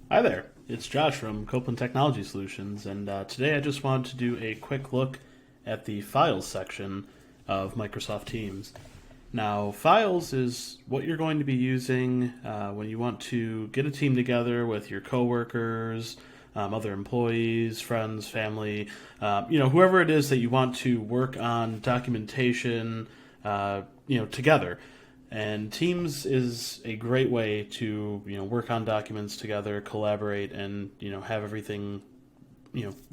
Hi there, it's Josh from Copeland Technology Solutions, and today I just wanted to do a quick look at the Files section of Microsoft Teams. Now, Files is what you're going to be using when you want to get a team together with your coworkers, other employees, friends, family, whoever it is that you want to work on documentation, together. And Teams is a great way to work on documents together, collaborate, and have everything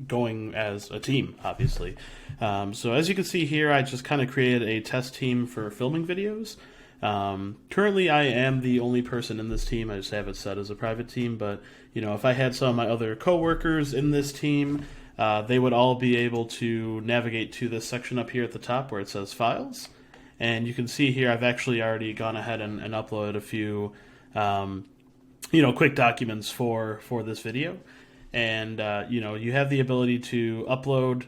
going as a team. Obviously, so as you can see here, I just kind of created a test team for filming videos. Currently, I am the only person in this team. I just have it set as a private team. But if I had some of my other coworkers in this team, they would all be able to navigate to this section up here at the top where it says Files. And you can see here I've actually already gone ahead and uploaded a few, quick documents for this video. And, you have the ability to upload,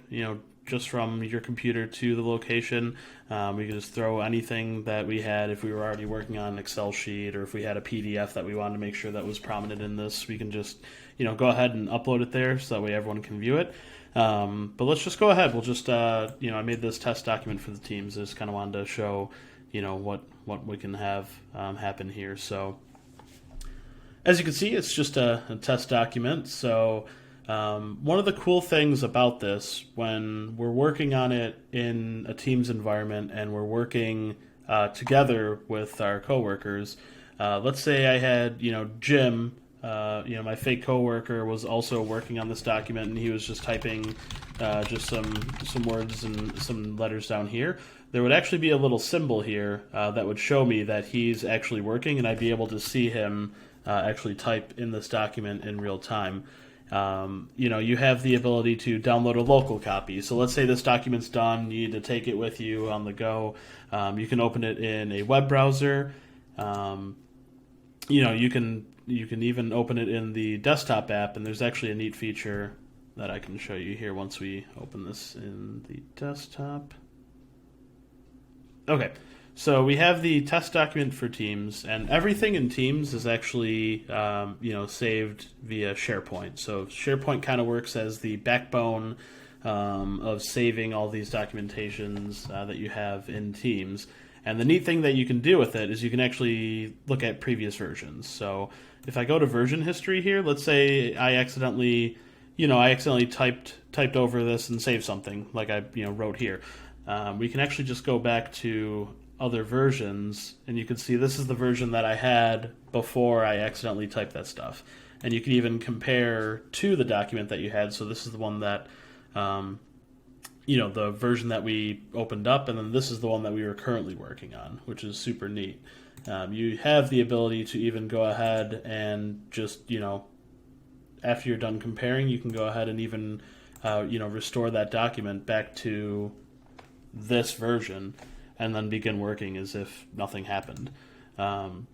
just from your computer to the location. We can just throw anything that we had if we were already working on an Excel sheet, or if we had a PDF that we wanted to make sure that was prominent in this, we can just, go ahead and upload it there so that way everyone can view it. But let's just go ahead. We'll just, I made this test document for the teams. I just kind of wanted to show, what we can have happen here. So as you can see, it's just a test document. So one of the cool things about this, when we're working on it in a Teams environment and we're working together with our coworkers, let's say I had, Jim, my fake coworker was also working on this document, and he was just typing just some words and some letters down here. There would actually be a little symbol here that would show me that he's actually working, and I'd be able to see him actually type in this document in real time. You have the ability to download a local copy. So let's say this document's done, you need to take it with you on the go. You can open it in a web browser. You can even open it in the desktop app, and there's actually a neat feature that I can show you here once we open this in the desktop. Okay, so we have the test document for Teams, and everything in Teams is actually saved via SharePoint. So SharePoint kind of works as the backbone of saving all these documentations that you have in Teams. And the neat thing that you can do with it is you can actually look at previous versions. So if I go to version history here, let's say I accidentally typed over this and saved something like I wrote here. We can actually just go back to other versions, and you can see this is the version that I had before I accidentally typed that stuff. And you can even compare to the document that you had. So this is the one that the version that we opened up, and then this is the one that we were currently working on, which is super neat. You have the ability to even go ahead and just, after you're done comparing, you can go ahead and even, restore that document back to this version and then begin working as if nothing happened. So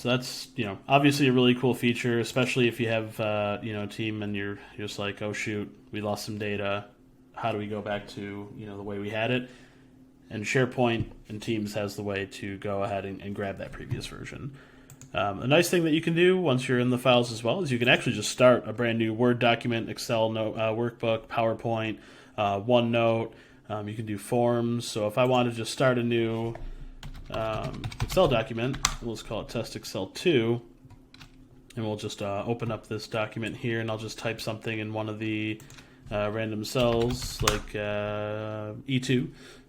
that's, obviously a really cool feature, especially if you have, a team and you're just like, oh shoot, we lost some data. How do we go back to, the way we had it? And SharePoint and Teams has the way to go ahead and grab that previous version. A nice thing that you can do once you're in the files as well is you can actually just start a brand new Word document, Excel workbook, PowerPoint, OneNote. You can do forms. So if I want to just start a new Excel document, we'll just call it Test Excel 2. And we'll just open up this document here, and I'll just type something in one of the random cells like E2.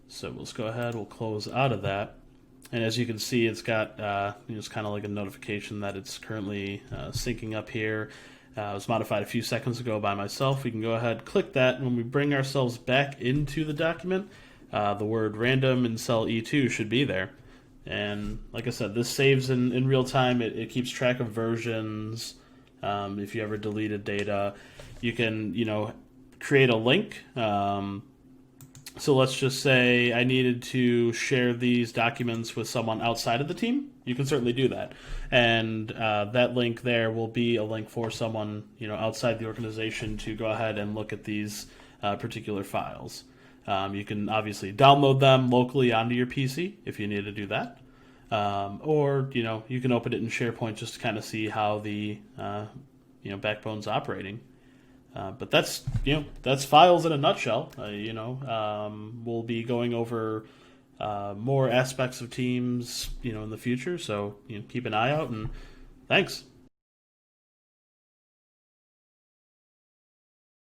So we'll just go ahead, we'll close out of that. And as you can see, it's got it's kind of like a notification that it's currently syncing up here. It was modified a few seconds ago by myself. We can go ahead, click that, and when we bring ourselves back into the document, the word random in cell E2 should be there. And like I said, this saves in real time. It keeps track of versions. If you ever deleted data, you can, create a link. So let's just say I needed to share these documents with someone outside of the team. You can certainly do that. And that link there will be a link for someone outside the organization to go ahead and look at these particular files. You can obviously download them locally onto your PC if you need to do that. or you can open it in SharePoint just to kind of see how the backbone's operating. But that's files in a nutshell. We'll be going over more aspects of Teams in the future. So keep an eye out, and thanks.